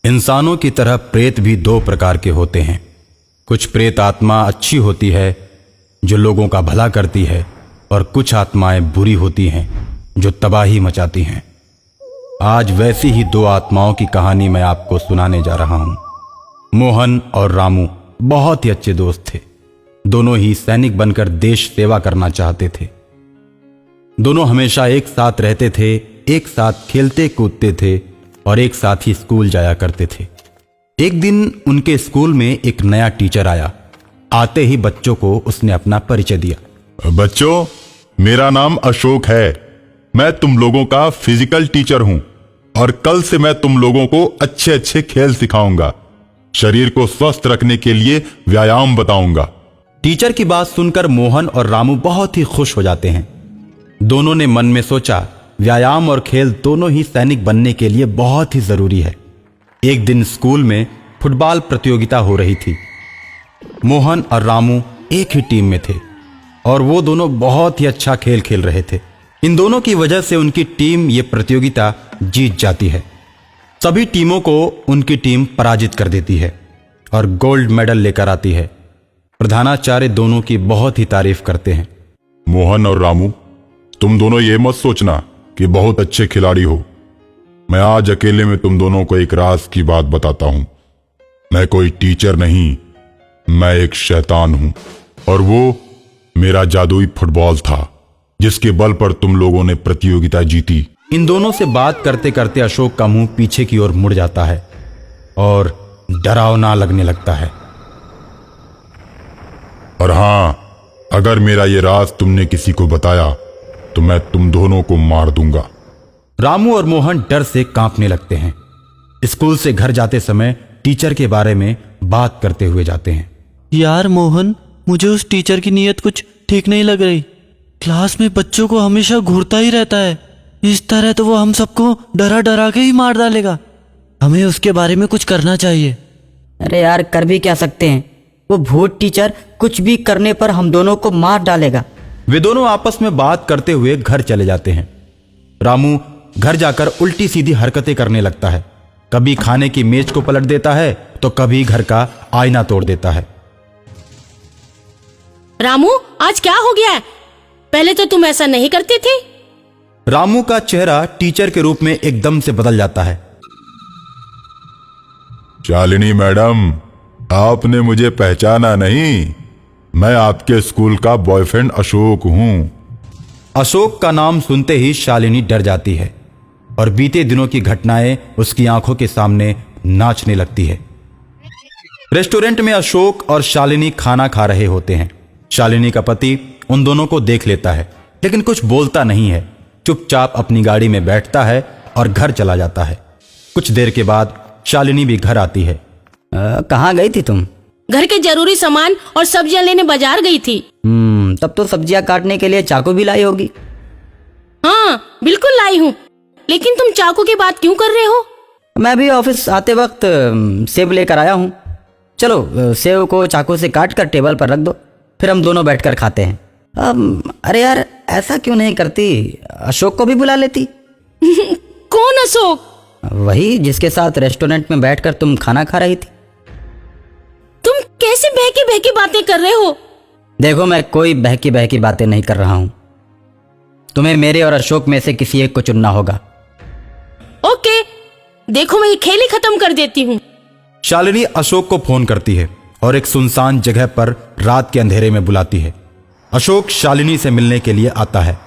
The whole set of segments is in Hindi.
इंसानों की तरह प्रेत भी दो प्रकार के होते हैं। कुछ प्रेत आत्मा अच्छी होती है जो लोगों का भला करती है, और कुछ आत्माएं बुरी होती हैं जो तबाही मचाती हैं। आज वैसी ही दो आत्माओं की कहानी मैं आपको सुनाने जा रहा हूं। मोहन और रामू बहुत ही अच्छे दोस्त थे। दोनों ही सैनिक बनकर देश सेवा करना चाहते थे। दोनों हमेशा एक साथ रहते थे, एक साथ खेलते कूदते थे और एक साथ ही स्कूल जाया करते थे। एक दिन उनके स्कूल में एक नया टीचर आया। आते ही बच्चों को उसने अपना परिचय दिया। बच्चों, मेरा नाम अशोक है। मैं तुम लोगों का फिजिकल टीचर हूं और कल से मैं तुम लोगों को अच्छे अच्छे खेल सिखाऊंगा। शरीर को स्वस्थ रखने के लिए व्यायाम बताऊंगा। टीचर की बात सुनकर मोहन और रामू बहुत ही खुश हो जाते हैं। दोनों ने मन में सोचा, व्यायाम और खेल दोनों ही सैनिक बनने के लिए बहुत ही जरूरी है। एक दिन स्कूल में फुटबॉल प्रतियोगिता हो रही थी। मोहन और रामू एक ही टीम में थे और वो दोनों बहुत ही अच्छा खेल खेल रहे थे। इन दोनों की वजह से उनकी टीम ये प्रतियोगिता जीत जाती है। सभी टीमों को उनकी टीम पराजित कर देती है और गोल्ड मेडल लेकर आती है। प्रधानाचार्य दोनों की बहुत ही तारीफ करते हैं। मोहन और रामू, तुम दोनों ये मत सोचना कि बहुत अच्छे खिलाड़ी हो। मैं आज अकेले में तुम दोनों को एक राज की बात बताता हूं। मैं कोई टीचर नहीं, मैं एक शैतान हूं और वो मेरा जादुई फुटबॉल था जिसके बल पर तुम लोगों ने प्रतियोगिता जीती। इन दोनों से बात करते करते अशोक का मुंह पीछे की ओर मुड़ जाता है और डरावना लगने लगता है। और हां, अगर मेरा ये राज तुमने किसी को बताया तो मैं तुम दोनों को मार दूंगा। रामू और मोहन डर से कांपने लगते हैं। स्कूल से घर जाते समय टीचर के बारे में बात करते हुए जाते हैं। यार मोहन, मुझे उस टीचर की नीयत कुछ ठीक नहीं लग रही। क्लास में बच्चों को हमेशा घूरता ही रहता है। इस तरह तो वो हम सबको डरा डरा के ही मार डालेगा। हमें उसके बारे में कुछ करना चाहिए। अरे यार, कर भी क्या सकते हैं? वो भूत टीचर कुछ भी करने पर हम दोनों को मार डालेगा। वे दोनों आपस में बात करते हुए घर चले जाते हैं। रामू घर जाकर उल्टी सीधी हरकतें करने लगता है। कभी खाने की मेज को पलट देता है तो कभी घर का आईना तोड़ देता है। रामू, आज क्या हो गया है? पहले तो तुम ऐसा नहीं करते थे। रामू का चेहरा टीचर के रूप में एकदम से बदल जाता है। शालिनी मैडम, आपने मुझे पहचाना नहीं? मैं आपके स्कूल का बॉयफ्रेंड अशोक हूं। अशोक का नाम सुनते ही शालिनी डर जाती है और बीते दिनों की घटनाएं उसकी आंखों के सामने नाचने लगती है। रेस्टोरेंट में अशोक और शालिनी खाना खा रहे होते हैं। शालिनी का पति उन दोनों को देख लेता है लेकिन कुछ बोलता नहीं है। चुपचाप अपनी गाड़ी में बैठता है और घर चला जाता है। कुछ देर के बाद शालिनी भी घर आती है। कहाँ गई थी तुम? घर के जरूरी सामान और सब्जियां लेने बाजार गई थी। तब तो सब्जियां काटने के लिए चाकू भी लाई होगी। हाँ, बिल्कुल लाई हूँ। लेकिन तुम चाकू की बात क्यों कर रहे हो? मैं भी ऑफिस आते वक्त सेब लेकर आया हूँ। चलो, सेब को चाकू से काट कर टेबल पर रख दो, फिर हम दोनों बैठकर खाते हैं। अरे यार, ऐसा क्यों नहीं करती? अशोक को भी बुला लेती। कौन अशोक? वही जिसके साथ रेस्टोरेंट में बैठकर तुम खाना खा रही थी। तुम कैसे बहकी बहकी बातें कर रहे हो? देखो, मैं कोई बहकी बहकी बातें नहीं कर रहा हूं। तुम्हें मेरे और अशोक में से किसी एक को चुनना होगा। ओके, देखो मैं ये खेल ही खत्म कर देती हूँ। शालिनी अशोक को फोन करती है और एक सुनसान जगह पर रात के अंधेरे में बुलाती है। अशोक शालिनी से मिलने के लिए आता है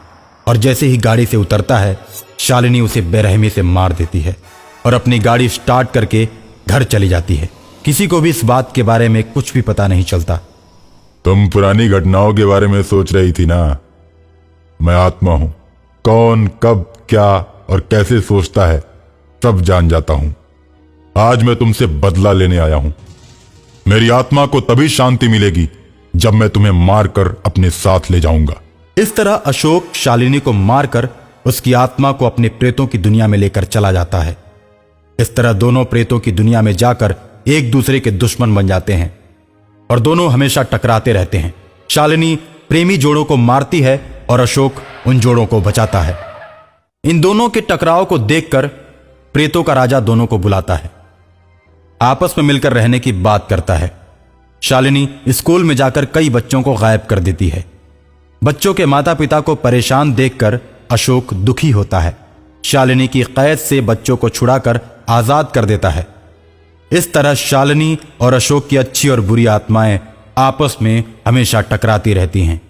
और जैसे ही गाड़ी से उतरता है, शालिनी उसे बेरहमी से मार देती है और अपनी गाड़ी स्टार्ट करके घर चली जाती है। किसी को भी इस बात के बारे में कुछ भी पता नहीं चलता। तुम पुरानी घटनाओं के बारे में सोच रही थी ना? मैं आत्मा हूं। कौन, कब, क्या और कैसे सोचता है, सब जान जाता हूं। आज मैं तुमसे बदला लेने आया हूं। मेरी आत्मा को तभी शांति मिलेगी जब मैं तुम्हें मारकर अपने साथ ले जाऊंगा। इस तरह अशोक शालिनी को मारकर उसकी आत्मा को अपने प्रेतों की दुनिया में लेकर चला जाता है। इस तरह दोनों प्रेतों की दुनिया में जाकर एक दूसरे के दुश्मन बन जाते हैं और दोनों हमेशा टकराते रहते हैं। शालिनी प्रेमी जोड़ों को मारती है और अशोक उन जोड़ों को बचाता है। इन दोनों के टकराव को देखकर प्रेतों का राजा दोनों को बुलाता है आपस में मिलकर रहने की बात करता है। शालिनी स्कूल में जाकर कई बच्चों को गायब कर देती है। बच्चों के माता पिता को परेशान देखकर अशोक दुखी होता है। शालिनी की कैद से बच्चों को छुड़ाकर आजाद कर देता है। इस तरह शालिनी और अशोक की अच्छी और बुरी आत्माएं आपस में हमेशा टकराती रहती हैं।